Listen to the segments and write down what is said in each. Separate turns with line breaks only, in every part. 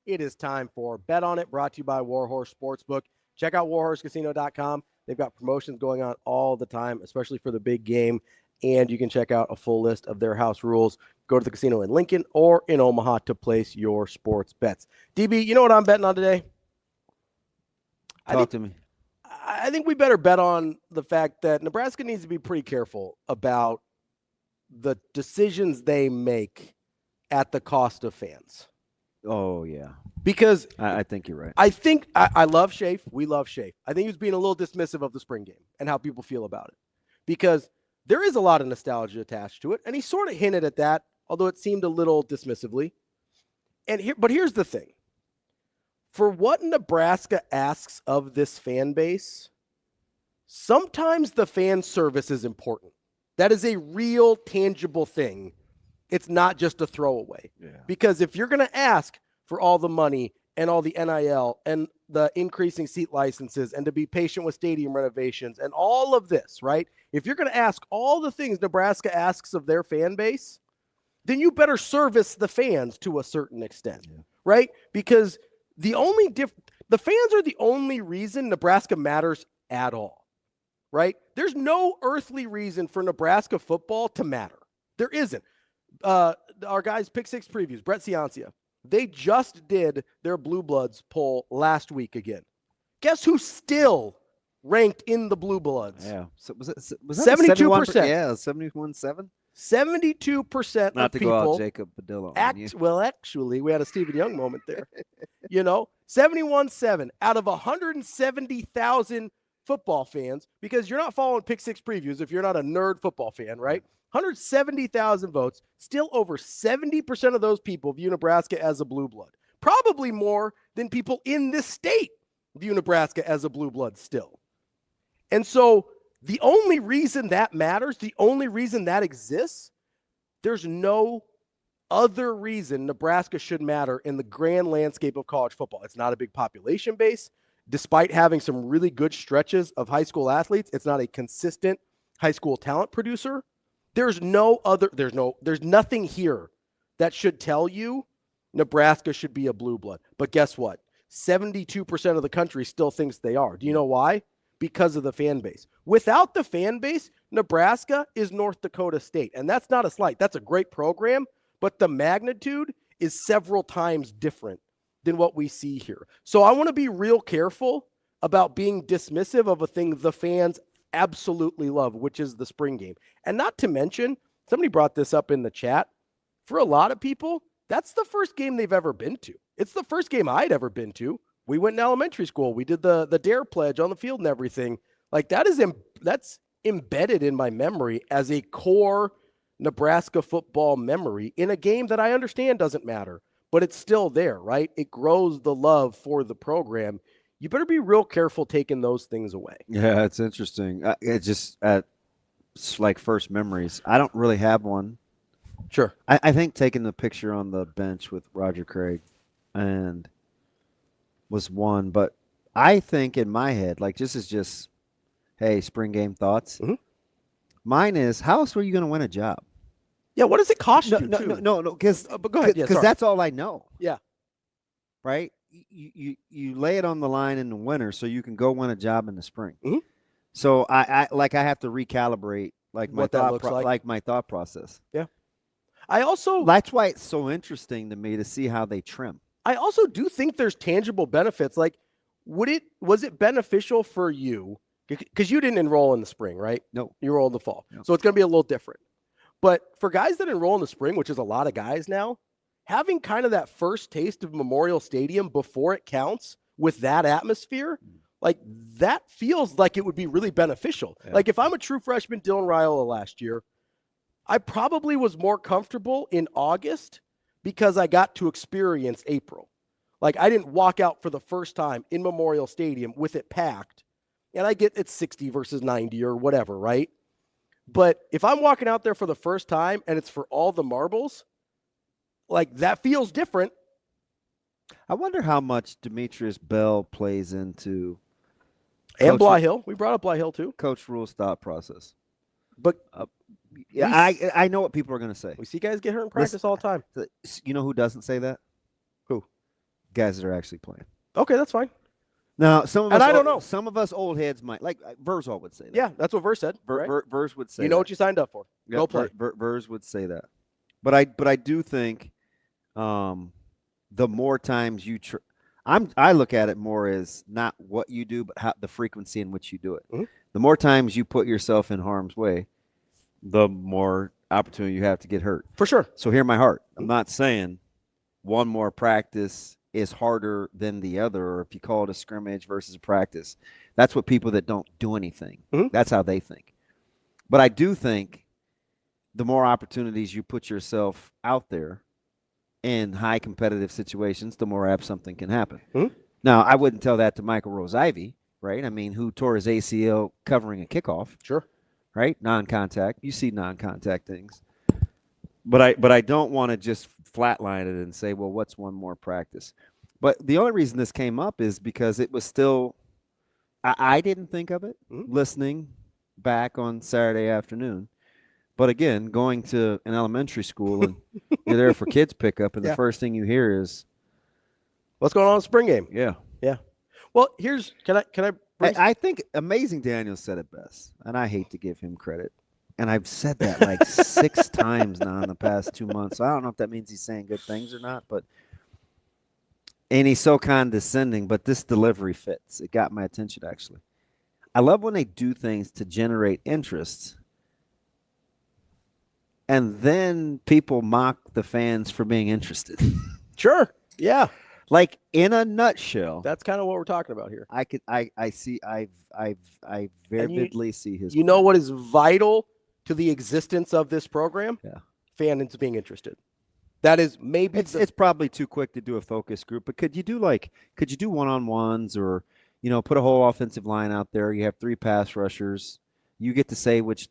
It is time for Bet On It, brought to you by Warhorse Sportsbook. Check out warhorsecasino.com. They've got promotions going on all the time, especially for the big game. And you can check out a full list of their house rules. Go to the casino in Lincoln or in Omaha to place your sports bets. DB, you know what I'm betting on today?
Talk to me.
I think we better bet on the fact that Nebraska needs to be pretty careful about the decisions they make at the cost of fans.
Oh, yeah.
Because
I think you're right.
I love Shafe. We love Shafe. I think he was being a little dismissive of the spring game and how people feel about it. Because there is a lot of nostalgia attached to it, and he sort of hinted at that, although it seemed a little dismissively. But here's the thing. For what Nebraska asks of this fan base, sometimes the fan service is important. That is a real, tangible thing. It's not just a throwaway.
Yeah.
Because if you're going to ask for all the money and all the NIL and the increasing seat licenses and to be patient with stadium renovations and all of this, right? If you're going to ask all the things Nebraska asks of their fan base, then you better service the fans to a certain extent, right? Because the fans are the only reason Nebraska matters at all, right? There's no earthly reason for Nebraska football to matter. There isn't. Our guys, Pick Six Previews, Brett Ciancia, they just did their Blue Bloods poll last week again. Guess who still ranked in the Blue Bloods?
Yeah. So was that
72%.
Yeah, 71-7.
72%
Not
of
to
people
go out Jacob Padilla on you.
Well, actually, we had a Stephen Young moment there. 71-7 out of 170,000 football fans, because you're not following Pick Six Previews if you're not a nerd football fan, right? 170,000 votes. Still over 70% of those people view Nebraska as a blue blood. Probably more than people in this state view Nebraska as a blue blood still. And so the only reason that matters, the only reason that exists, there's no other reason Nebraska should matter in the grand landscape of college football. It's not a big population base. Despite having some really good stretches of high school athletes, it's not a consistent high school talent producer. There's nothing here that should tell you Nebraska should be a blue blood. But guess what? 72% of the country still thinks they are. Do you know why? Because of the fan base. Without the fan base, Nebraska is North Dakota State. And that's not a slight. That's a great program, but the magnitude is several times different than what we see here. So I want to be real careful about being dismissive of a thing the fans absolutely love, which is the spring game. And not to mention, somebody brought this up in the chat, for a lot of people, that's the first game they've ever been to. It's the first game I'd ever been to. We went in elementary school. We did the DARE pledge on the field and everything. Like that's embedded in my memory as a core Nebraska football memory in a game that I understand doesn't matter, but it's still there, right? It grows the love for the program. You better be real careful taking those things away.
Yeah, it's interesting. It's just it's like first memories. I don't really have one.
Sure.
I think taking the picture on the bench with Roger Craig and was one, but I think in my head, like this is just, hey, spring game thoughts.
Mm-hmm.
Mine is, how else were you going to win a job?
Yeah, what does it cost you?
No, because
but go ahead.
Because that's all I know.
Yeah.
Right? You lay it on the line in the winter so you can go win a job in the spring.
Mm-hmm.
So I have to recalibrate my my thought process.
Yeah.
That's why it's so interesting to me to see how they trim.
I also do think there's tangible benefits. Like, was it beneficial for you? Because you didn't enroll in the spring, right?
No.
You enrolled in the fall.
No.
So it's going to be a little different. But for guys that enroll in the spring, which is a lot of guys now, having kind of that first taste of Memorial Stadium before it counts with that atmosphere, like that feels like it would be really beneficial. Yeah. Like if I'm a true freshman, Dylan Rhule last year, I probably was more comfortable in August because I got to experience April. Like I didn't walk out for the first time in Memorial Stadium with it packed, and I get it's 60 versus 90 or whatever, right? But if I'm walking out there for the first time and it's for all the marbles, like that feels different.
I wonder how much Demetrius Bell plays into
and Bly Hill. We brought up Bly Hill too.
Coach Rhule's thought process.
But
yeah, I know what people are going to say.
We see guys get hurt in practice all the time.
You know who doesn't say that?
Who?
guys that are actually playing.
Okay, that's fine.
Now, some of
And
us,
I don't know.
Some of us old heads might, like Verzal would say that.
Yeah, that's what Verse said. Right?
Verse would say
you know
that.
what you signed up for.
Yep,
Go play.
Verse would say that. But I do think the more times you I look at it more as not what you do, but the frequency in which you do it.
Mm-hmm.
The more times you put yourself in harm's way, the more opportunity you have to get hurt.
For sure.
So hear my heart. I'm not saying one more practice is harder than the other, or if you call it a scrimmage versus a practice. That's what people that don't do anything, that's how they think. But I do think the more opportunities you put yourself out there in high competitive situations, the more apt something can happen. Now, I wouldn't tell that to Michael Rose-Ivy, right? I mean, who tore his ACL covering a kickoff.
Sure.
Right? Non-contact. You see non-contact things. But I don't want to just flatline it and say, well, what's one more practice? But the only reason this came up is because it was still I didn't think of it listening back on Saturday afternoon. But again, going to an elementary school and you're there for kids pickup, and the first thing you hear is,
what's going on in spring game?
Yeah.
Well, can I
I think Amazing Daniel said it best, and I hate to give him credit. And I've said that like 6 times now in the past 2 months. So I don't know if that means he's saying good things or not, and he's so condescending, but this delivery fits. It got my attention, actually. I love when they do things to generate interest, and then people mock the fans for being interested.
Sure. Yeah.
Like, in a nutshell,
that's kind of what we're talking about here.
I vividly see his.
You know what is vital to the existence of this program?
Yeah.
Fans being interested. That is maybe
it's probably too quick to do a focus group, but could you do one-on-ones, or put a whole offensive line out there? You have 3 pass rushers. You get to say which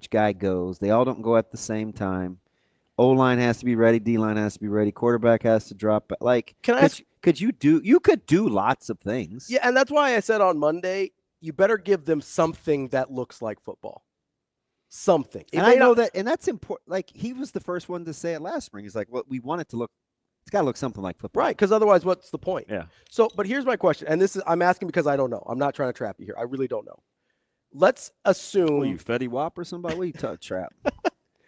guy goes. They all don't go at the same time. O-line has to be ready. D-line has to be ready. Quarterback has to drop. Like, you could do lots of things.
Yeah, and that's why I said on Monday, you better give them something that looks like football. Something.
And I know that, and that's important. Like, he was the first one to say it last spring. He's like, well, we want it to look, it's got to look something like football.
Right, because otherwise what's the point?
Yeah.
So, but here's my question, and I'm asking because I don't know. I'm not trying to trap you here. I really don't know. Let's assume.
Well, you Fetty Wap or somebody? What are you trap?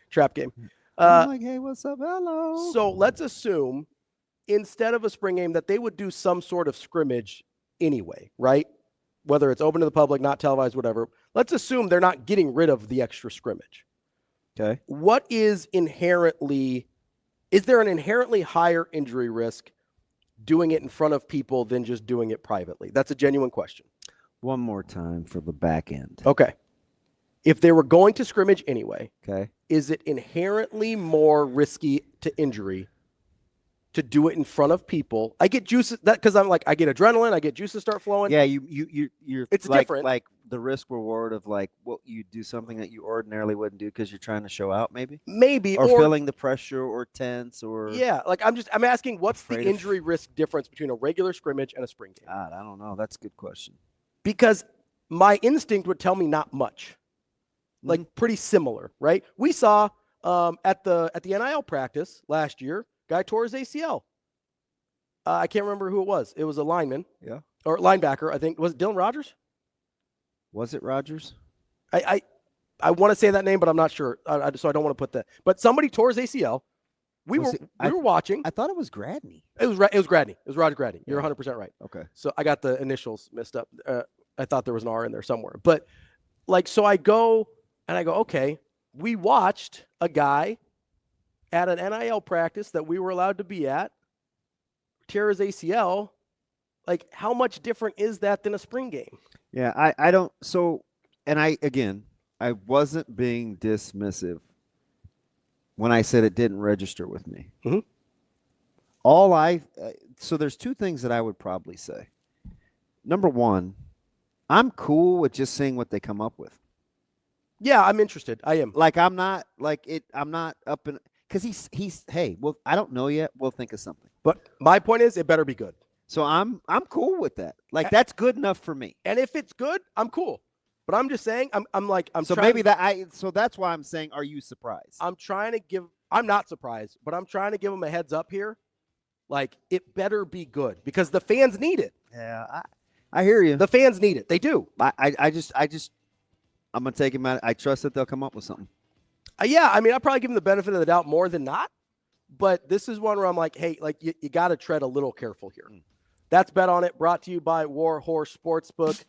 Trap game.
I'm like, hey, what's up? Hello.
So let's assume instead of a spring game that they would do some sort of scrimmage anyway, right? Whether it's open to the public, not televised, whatever. Let's assume they're not getting rid of the extra scrimmage.
Okay.
Is there an inherently higher injury risk doing it in front of people than just doing it privately? That's a genuine question.
One more time for the back end.
Okay. If they were going to scrimmage anyway,
okay,
is it inherently more risky to injury to do it in front of people? I get juices because I'm like, I get adrenaline, I get juices start flowing.
Yeah, you're.
It's
like,
different.
Like the risk reward of like what you do something that you ordinarily wouldn't do because you're trying to show out, maybe, or feeling the pressure, or tense, or
like I'm asking, what's the injury risk difference between a regular scrimmage and a spring game?
God, I don't know. That's a good question.
Because my instinct would tell me not much. Like pretty similar, right? We saw at the NIL practice last year, guy tore his ACL. I can't remember who it was. It was a lineman, or linebacker. I think was it Dylan Rogers.
Was it Rogers?
I want to say that name, but I'm not sure. So I don't want to put that. But somebody tore his ACL. We were watching.
I thought it was Gradney.
It was Gradney. It was Roger Gradney. You're 100% right.
Okay.
So I got the initials messed up. I thought there was an R in there somewhere, but so I go. And I go, okay, we watched a guy at an NIL practice that we were allowed to be at tear his ACL. Like, how much different is that than a spring game?
Yeah, I don't. So, and I wasn't being dismissive when I said it didn't register with me. So there's 2 things that I would probably say. Number one, I'm cool with just seeing what they come up with.
Yeah, I'm interested. I am.
Like, I'm not up in, because he's hey, well, I don't know yet. We'll think of something.
But my point is, it better be good.
So I'm cool with that. Like, that's good enough for me.
And if it's good, I'm cool. But I'm just saying,
so that's why I'm saying, are you surprised?
I'm not surprised, but I'm trying to give him a heads up here Like, it better be good because the fans need it.
Yeah, I hear you.
The fans need it. They do.
I just I'm gonna take him out. I trust that they'll come up with something.
Yeah, I mean, I'll probably give them the benefit of the doubt more than not. But this is one where I'm like, hey, like you got to tread a little careful here. That's Bet On It, brought to you by War Horse Sportsbook.